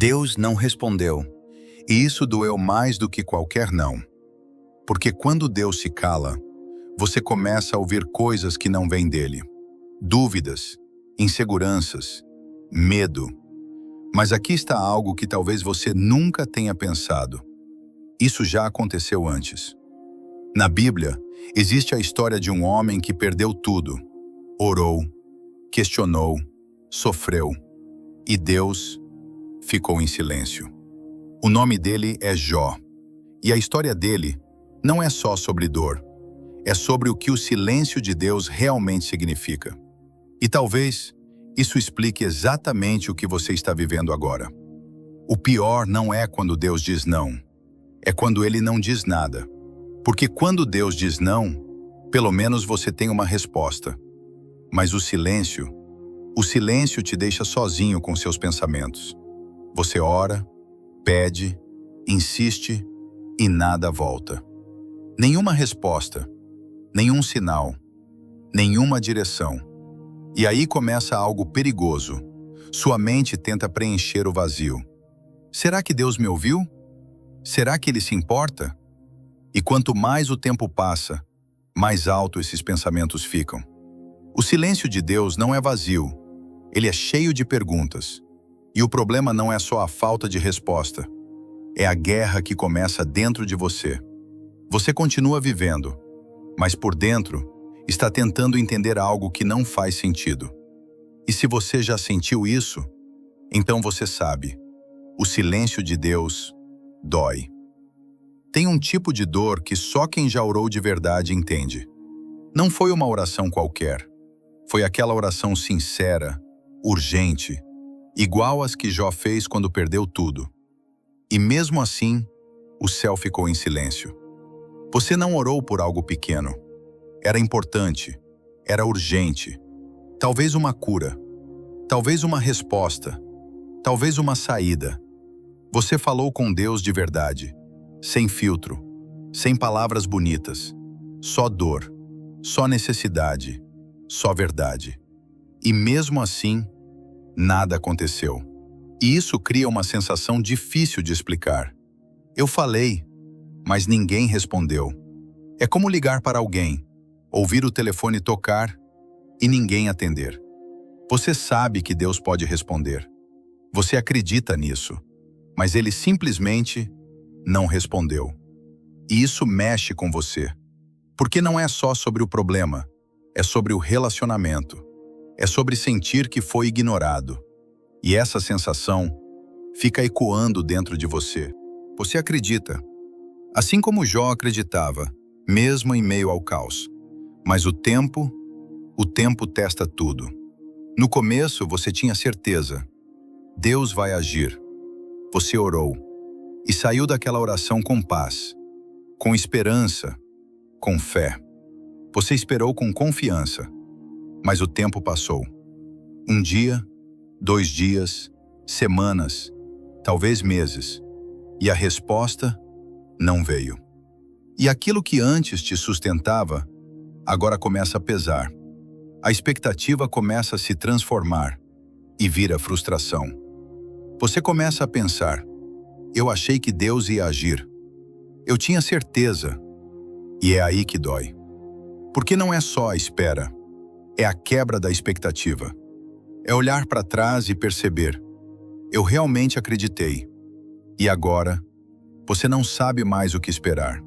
Deus não respondeu, e isso doeu mais do que qualquer não. Porque quando Deus se cala, você começa a ouvir coisas que não vêm dele. Dúvidas, inseguranças, medo. Mas aqui está algo que talvez você nunca tenha pensado. Isso já aconteceu antes. Na Bíblia, existe a história de um homem que perdeu tudo. Orou, questionou, sofreu. E Deus ficou em silêncio. O nome dele é Jó. E a história dele não é só sobre dor. É sobre o que o silêncio de Deus realmente significa. E talvez isso explique exatamente o que você está vivendo agora. O pior não é quando Deus diz não. É quando ele não diz nada. Porque quando Deus diz não, pelo menos você tem uma resposta. Mas o silêncio te deixa sozinho com seus pensamentos. Você ora, pede, insiste e nada volta. Nenhuma resposta, nenhum sinal, nenhuma direção. E aí começa algo perigoso. Sua mente tenta preencher o vazio. Será que Deus me ouviu? Será que ele se importa? E quanto mais o tempo passa, mais alto esses pensamentos ficam. O silêncio de Deus não é vazio. Ele é cheio de perguntas. E o problema não é só a falta de resposta. É a guerra que começa dentro de você. Você continua vivendo, mas por dentro está tentando entender algo que não faz sentido. E se você já sentiu isso, então você sabe. O silêncio de Deus dói. Tem um tipo de dor que só quem já orou de verdade entende. Não foi uma oração qualquer. Foi aquela oração sincera, urgente, igual às que Jó fez quando perdeu tudo. E mesmo assim, o céu ficou em silêncio. Você não orou por algo pequeno. Era importante, era urgente. Talvez uma cura, talvez uma resposta, talvez uma saída. Você falou com Deus de verdade, sem filtro, sem palavras bonitas. Só dor, só necessidade, só verdade. E mesmo assim, nada aconteceu. E isso cria uma sensação difícil de explicar. Eu falei, mas ninguém respondeu. É como ligar para alguém, ouvir o telefone tocar e ninguém atender. Você sabe que Deus pode responder. Você acredita nisso, mas ele simplesmente não respondeu. E isso mexe com você. Porque não é só sobre o problema, é sobre o relacionamento. É sobre sentir que foi ignorado. E essa sensação fica ecoando dentro de você. Você acredita. Assim como Jó acreditava, mesmo em meio ao caos. Mas o tempo testa tudo. No começo você tinha certeza. Deus vai agir. Você orou. E saiu daquela oração com paz, com esperança, com fé. Você esperou com confiança. Mas o tempo passou. Um dia, 2 dias, semanas, talvez meses. E a resposta não veio. E aquilo que antes te sustentava, agora começa a pesar. A expectativa começa a se transformar e vira frustração. Você começa a pensar, eu achei que Deus ia agir. Eu tinha certeza. E é aí que dói. Porque não é só a espera. É a quebra da expectativa. É olhar para trás e perceber. Eu realmente acreditei. E agora, você não sabe mais o que esperar.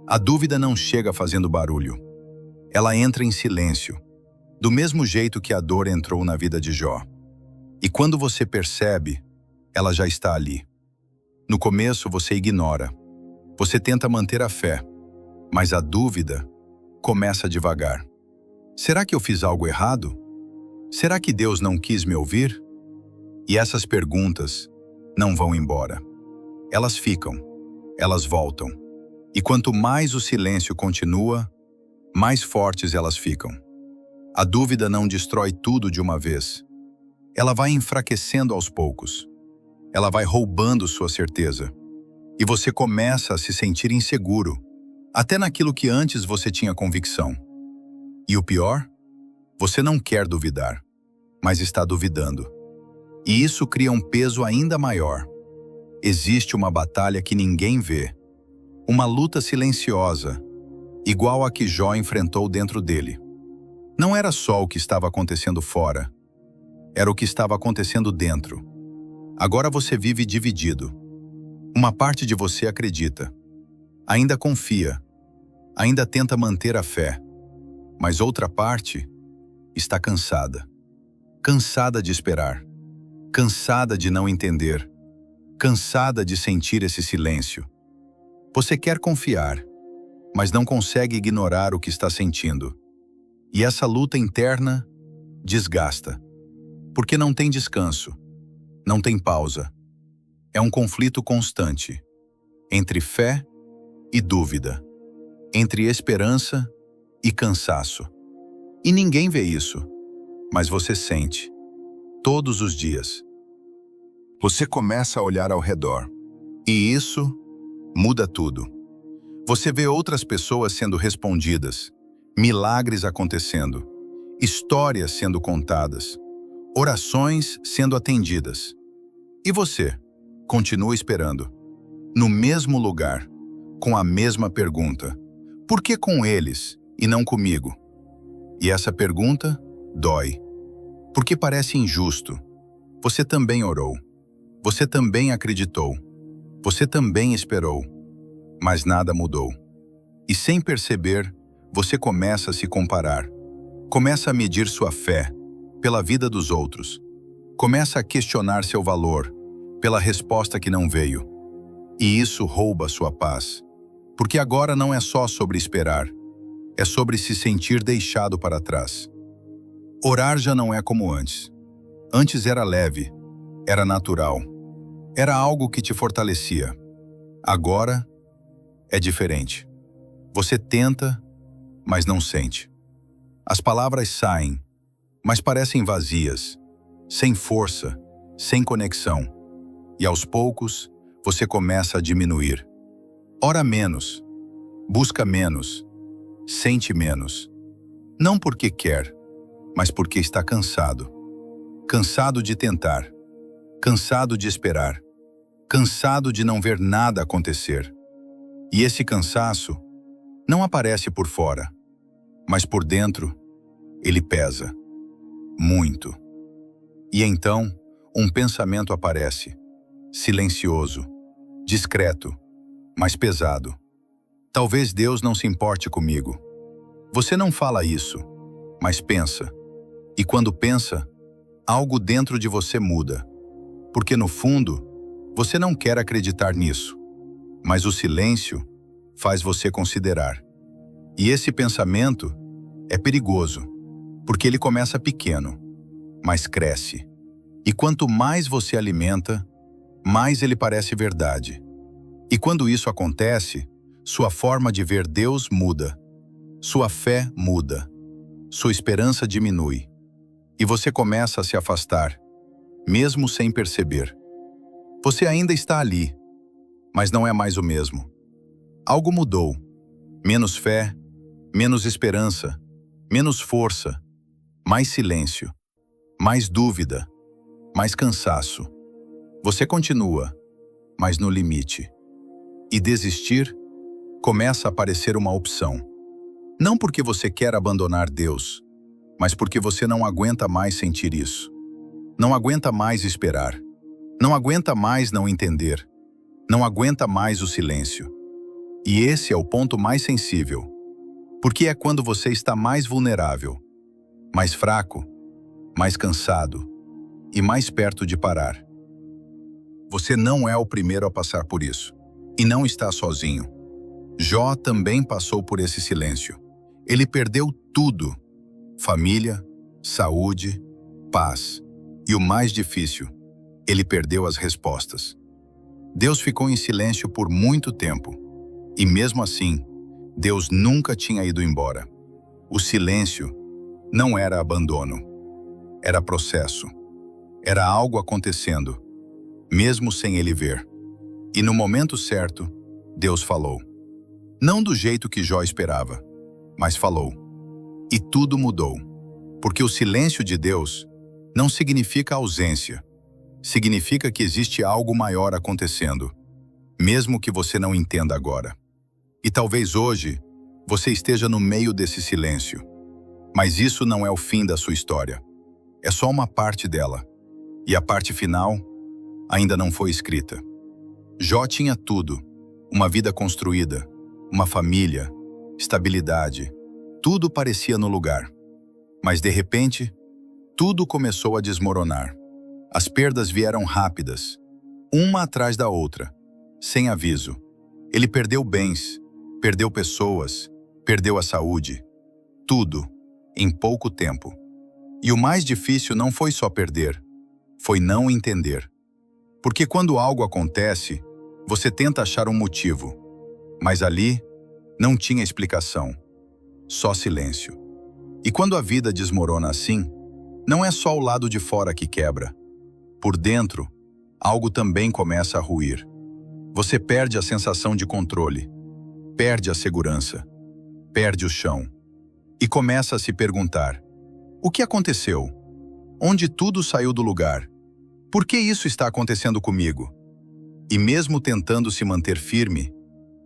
A dúvida não chega fazendo barulho. Ela entra em silêncio, do mesmo jeito que a dor entrou na vida de Jó. E quando você percebe, ela já está ali. No começo você ignora. Você tenta manter a fé, mas a dúvida começa devagar. Será que eu fiz algo errado? Será que Deus não quis me ouvir? E essas perguntas não vão embora. Elas ficam, elas voltam. E quanto mais o silêncio continua, mais fortes elas ficam. A dúvida não destrói tudo de uma vez. Ela vai enfraquecendo aos poucos. Ela vai roubando sua certeza. E você começa a se sentir inseguro, até naquilo que antes você tinha convicção. E o pior? Você não quer duvidar, mas está duvidando. E isso cria um peso ainda maior. Existe uma batalha que ninguém vê. Uma luta silenciosa, igual a que Jó enfrentou dentro dele. Não era só o que estava acontecendo fora. Era o que estava acontecendo dentro. Agora você vive dividido. Uma parte de você acredita. Ainda confia. Ainda tenta manter a fé. Mas outra parte está cansada. Cansada de esperar. Cansada de não entender. Cansada de sentir esse silêncio. Você quer confiar, mas não consegue ignorar o que está sentindo. E essa luta interna desgasta. Porque não tem descanso. Não tem pausa. É um conflito constante. Entre fé e dúvida. Entre esperança e cansaço. E ninguém vê isso. Mas você sente. Todos os dias. Você começa a olhar ao redor. E isso muda tudo. Você vê outras pessoas sendo respondidas, milagres acontecendo, histórias sendo contadas, orações sendo atendidas. E você continua esperando, no mesmo lugar, com a mesma pergunta: por que com eles e não comigo? E essa pergunta dói, porque parece injusto. Você também orou. Você também acreditou. Você também esperou. Mas nada mudou. E sem perceber, você começa a se comparar. Começa a medir sua fé pela vida dos outros. Começa a questionar seu valor pela resposta que não veio. E isso rouba sua paz. Porque agora não é só sobre esperar. É sobre se sentir deixado para trás. Orar já não é como antes. Antes era leve. Era natural. Era algo que te fortalecia. Agora é diferente. Você tenta, mas não sente. As palavras saem, mas parecem vazias, sem força, sem conexão. E aos poucos, você começa a diminuir. Ora menos, busca menos, sente menos. Não porque quer, mas porque está cansado. Cansado de tentar. Cansado de esperar. Cansado de não ver nada acontecer. E esse cansaço não aparece por fora, mas por dentro ele pesa. Muito. E então, um pensamento aparece, silencioso, discreto, mas pesado. Talvez Deus não se importe comigo. Você não fala isso, mas pensa. E quando pensa, algo dentro de você muda. Porque no fundo, você não quer acreditar nisso. Mas o silêncio faz você considerar. E esse pensamento é perigoso, porque ele começa pequeno, mas cresce. E quanto mais você alimenta, mais ele parece verdade. E quando isso acontece, sua forma de ver Deus muda. Sua fé muda. Sua esperança diminui. E você começa a se afastar, mesmo sem perceber. Você ainda está ali, mas não é mais o mesmo. Algo mudou. Menos fé, menos esperança, menos força, mais silêncio, mais dúvida, mais cansaço. Você continua, mas no limite. E desistir começa a parecer uma opção. Não porque você quer abandonar Deus, mas porque você não aguenta mais sentir isso. Não aguenta mais esperar. Não aguenta mais não entender. Não aguenta mais o silêncio. E esse é o ponto mais sensível. Porque é quando você está mais vulnerável, mais fraco, mais cansado e mais perto de parar. Você não é o primeiro a passar por isso. E não está sozinho. Jó também passou por esse silêncio. Ele perdeu tudo: família, saúde, paz. E o mais difícil, ele perdeu as respostas. Deus ficou em silêncio por muito tempo. E mesmo assim, Deus nunca tinha ido embora. O silêncio não era abandono. Era processo. Era algo acontecendo, mesmo sem ele ver. E no momento certo, Deus falou. Não do jeito que Jó esperava, mas falou. E tudo mudou. Porque o silêncio de Deus não significa ausência, Significa que existe algo maior acontecendo, mesmo que você não entenda agora. E talvez hoje você esteja no meio desse silêncio. Mas isso não é o fim da sua história. É só uma parte dela. E a parte final ainda não foi escrita. Jó tinha tudo: uma vida construída, uma família, estabilidade. Tudo parecia no lugar. Mas de repente, tudo começou a desmoronar. As perdas vieram rápidas, uma atrás da outra, sem aviso. Ele perdeu bens, perdeu pessoas, perdeu a saúde. Tudo, em pouco tempo. E o mais difícil não foi só perder, foi não entender. Porque quando algo acontece, você tenta achar um motivo. Mas ali, não tinha explicação. Só silêncio. E quando a vida desmorona assim, não é só o lado de fora que quebra. Por dentro, algo também começa a ruir. Você perde a sensação de controle, perde a segurança, perde o chão. E começa a se perguntar: o que aconteceu? Onde tudo saiu do lugar? Por que isso está acontecendo comigo? E mesmo tentando se manter firme,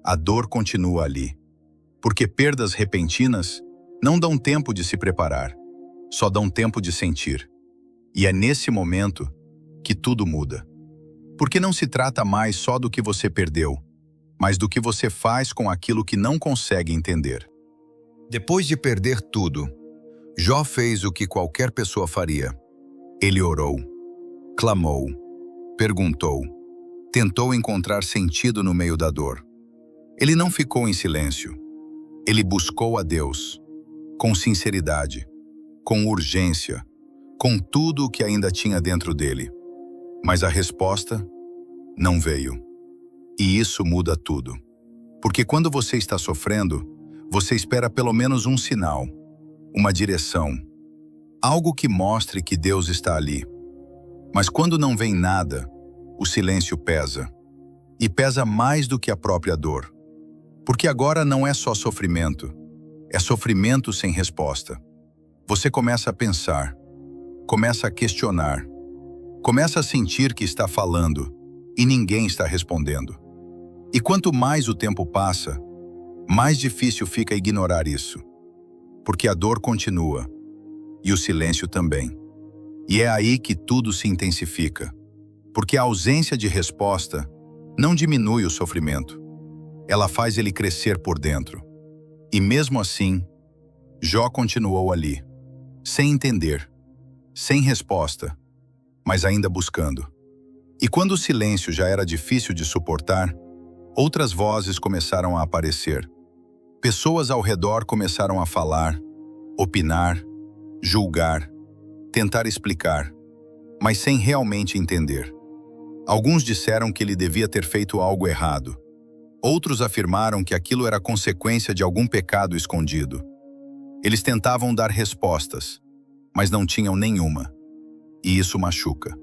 a dor continua ali. Porque perdas repentinas não dão tempo de se preparar, só dão tempo de sentir. E é nesse momento que tudo muda. Porque não se trata mais só do que você perdeu, mas do que você faz com aquilo que não consegue entender. Depois de perder tudo, Jó fez o que qualquer pessoa faria. Ele orou, clamou, perguntou, tentou encontrar sentido no meio da dor. Ele não ficou em silêncio. Ele buscou a Deus, com sinceridade, com urgência, com tudo o que ainda tinha dentro dele. Mas a resposta não veio. E isso muda tudo. Porque quando você está sofrendo, você espera pelo menos um sinal, uma direção, algo que mostre que Deus está ali. Mas quando não vem nada, o silêncio pesa. E pesa mais do que a própria dor. Porque agora não é só sofrimento, é sofrimento sem resposta. Você começa a pensar, começa a questionar, começa a sentir que está falando e ninguém está respondendo. E quanto mais o tempo passa, mais difícil fica ignorar isso. Porque a dor continua, e o silêncio também. E é aí que tudo se intensifica. Porque a ausência de resposta não diminui o sofrimento. Ela faz ele crescer por dentro. E mesmo assim, Jó continuou ali, sem entender, sem resposta, mas ainda buscando. E quando o silêncio já era difícil de suportar, outras vozes começaram a aparecer. Pessoas ao redor começaram a falar, opinar, julgar, tentar explicar, mas sem realmente entender. Alguns disseram que ele devia ter feito algo errado. Outros afirmaram que aquilo era consequência de algum pecado escondido. Eles tentavam dar respostas, mas não tinham nenhuma. E isso machuca.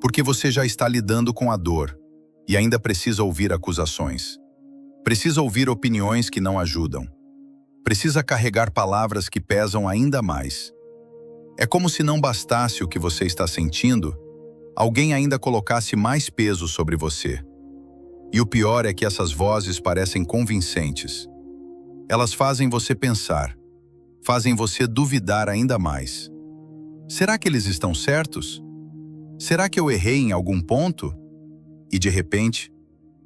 Porque você já está lidando com a dor e ainda precisa ouvir acusações. Precisa ouvir opiniões que não ajudam. Precisa carregar palavras que pesam ainda mais. É como se não bastasse o que você está sentindo, alguém ainda colocasse mais peso sobre você. E o pior é que essas vozes parecem convincentes. Elas fazem você pensar, fazem você duvidar ainda mais. Será que eles estão certos? Será que eu errei em algum ponto? E de repente,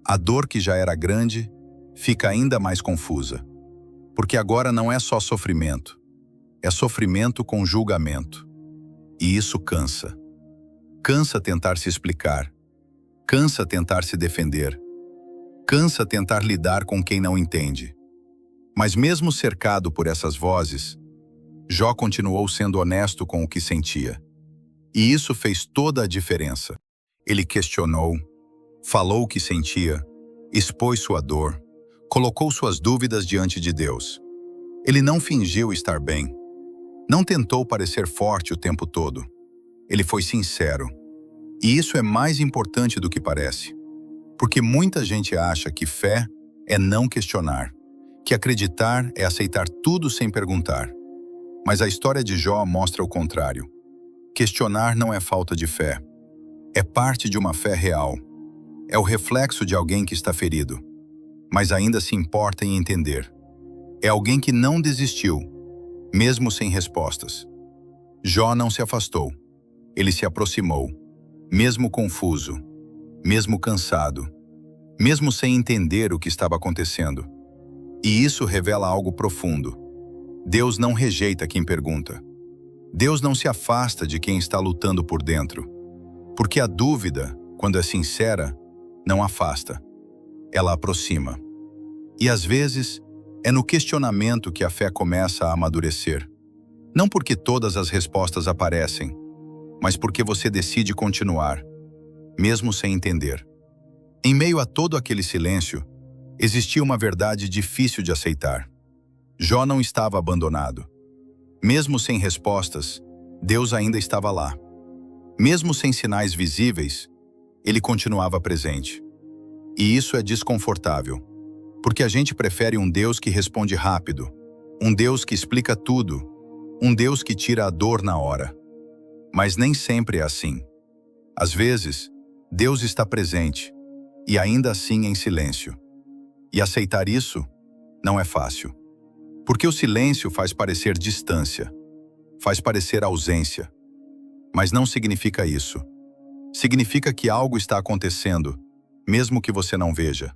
a dor que já era grande fica ainda mais confusa. Porque agora não é só sofrimento, é sofrimento com julgamento. E isso cansa. Cansa tentar se explicar. Cansa tentar se defender. Cansa tentar lidar com quem não entende. Mas mesmo cercado por essas vozes, Jó continuou sendo honesto com o que sentia. E isso fez toda a diferença. Ele questionou, falou o que sentia, expôs sua dor, colocou suas dúvidas diante de Deus. Ele não fingiu estar bem. Não tentou parecer forte o tempo todo. Ele foi sincero. E isso é mais importante do que parece. Porque muita gente acha que fé é não questionar, que acreditar é aceitar tudo sem perguntar. Mas a história de Jó mostra o contrário. Questionar não é falta de fé. É parte de uma fé real. É o reflexo de alguém que está ferido, mas ainda se importa em entender. É alguém que não desistiu, mesmo sem respostas. Jó não se afastou. Ele se aproximou, mesmo confuso, mesmo cansado, mesmo sem entender o que estava acontecendo. E isso revela algo profundo. Deus não rejeita quem pergunta. Deus não se afasta de quem está lutando por dentro. Porque a dúvida, quando é sincera, não afasta. Ela aproxima. E às vezes, é no questionamento que a fé começa a amadurecer. Não porque todas as respostas aparecem, mas porque você decide continuar, mesmo sem entender. Em meio a todo aquele silêncio, existia uma verdade difícil de aceitar. Jó não estava abandonado. Mesmo sem respostas, Deus ainda estava lá. Mesmo sem sinais visíveis, ele continuava presente. E isso é desconfortável, porque a gente prefere um Deus que responde rápido, um Deus que explica tudo, um Deus que tira a dor na hora. Mas nem sempre é assim. Às vezes, Deus está presente, e ainda assim em silêncio. E aceitar isso não é fácil. Porque o silêncio faz parecer distância, faz parecer ausência. Mas não significa isso. Significa que algo está acontecendo, mesmo que você não veja.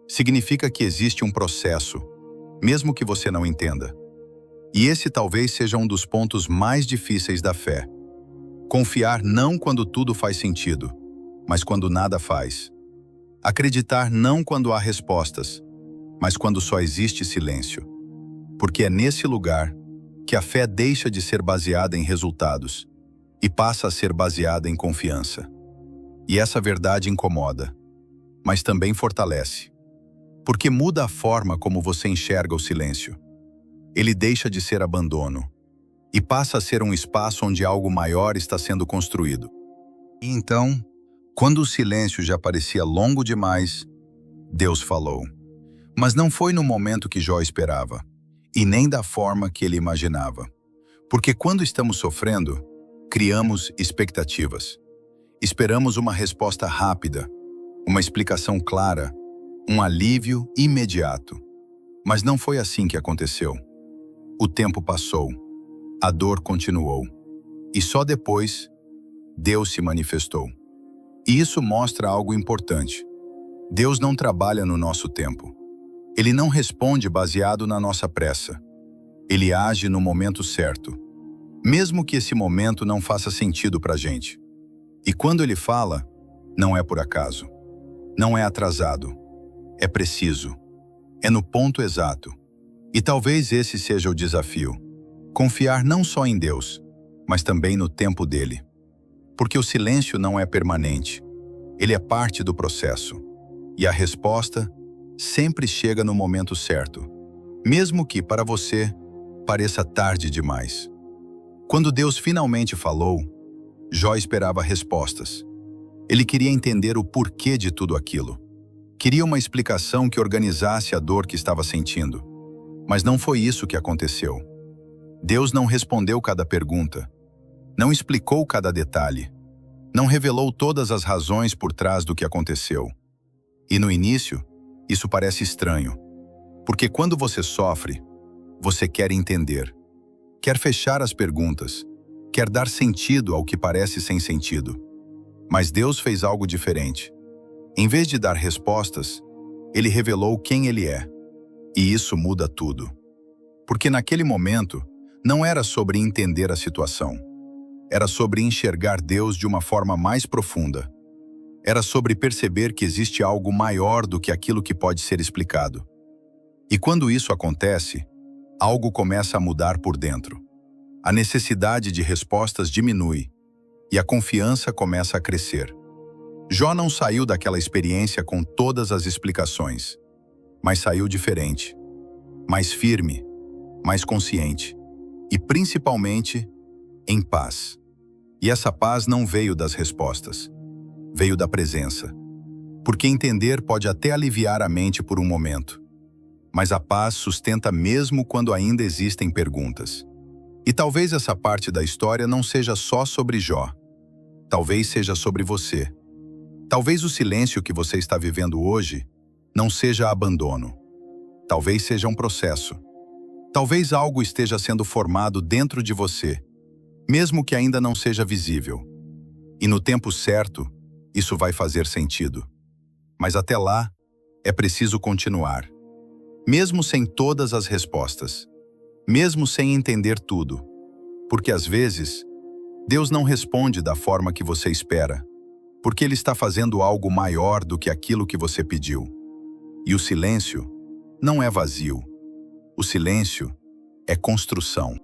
Significa que existe um processo, mesmo que você não entenda. E esse talvez seja um dos pontos mais difíceis da fé. Confiar não quando tudo faz sentido, mas quando nada faz. Acreditar não quando há respostas, mas quando só existe silêncio. Porque é nesse lugar que a fé deixa de ser baseada em resultados e passa a ser baseada em confiança. E essa verdade incomoda, mas também fortalece. Porque muda a forma como você enxerga o silêncio. Ele deixa de ser abandono e passa a ser um espaço onde algo maior está sendo construído. E então, quando o silêncio já parecia longo demais, Deus falou. Mas não foi no momento que Jó esperava, e nem da forma que ele imaginava. Porque quando estamos sofrendo, criamos expectativas. Esperamos uma resposta rápida, uma explicação clara, um alívio imediato. Mas não foi assim que aconteceu. O tempo passou, a dor continuou, e só depois, Deus se manifestou. E isso mostra algo importante. Deus não trabalha no nosso tempo. Ele não responde baseado na nossa pressa. Ele age no momento certo, mesmo que esse momento não faça sentido para a gente. E quando ele fala, não é por acaso. Não é atrasado. É preciso. É no ponto exato. E talvez esse seja o desafio. Confiar não só em Deus, mas também no tempo dele. Porque o silêncio não é permanente. Ele é parte do processo. E a resposta sempre chega no momento certo, mesmo que, para você, pareça tarde demais. Quando Deus finalmente falou, Jó esperava respostas. Ele queria entender o porquê de tudo aquilo. Queria uma explicação que organizasse a dor que estava sentindo. Mas não foi isso que aconteceu. Deus não respondeu cada pergunta, não explicou cada detalhe, não revelou todas as razões por trás do que aconteceu. E no início, isso parece estranho, porque quando você sofre, você quer entender, quer fechar as perguntas, quer dar sentido ao que parece sem sentido. Mas Deus fez algo diferente. Em vez de dar respostas, Ele revelou quem Ele é. E isso muda tudo. Porque naquele momento, não era sobre entender a situação. Era sobre enxergar Deus de uma forma mais profunda. Era sobre perceber que existe algo maior do que aquilo que pode ser explicado. E quando isso acontece, algo começa a mudar por dentro. A necessidade de respostas diminui e a confiança começa a crescer. Jó não saiu daquela experiência com todas as explicações, mas saiu diferente, mais firme, mais consciente e, principalmente, em paz. E essa paz não veio das respostas, veio da presença. Porque entender pode até aliviar a mente por um momento, mas a paz sustenta mesmo quando ainda existem perguntas. E talvez essa parte da história não seja só sobre Jó. Talvez seja sobre você. Talvez o silêncio que você está vivendo hoje não seja abandono. Talvez seja um processo. Talvez algo esteja sendo formado dentro de você, mesmo que ainda não seja visível. E no tempo certo, isso vai fazer sentido. Mas até lá, é preciso continuar. Mesmo sem todas as respostas. Mesmo sem entender tudo. Porque às vezes, Deus não responde da forma que você espera, porque Ele está fazendo algo maior do que aquilo que você pediu. E o silêncio não é vazio. O silêncio é construção.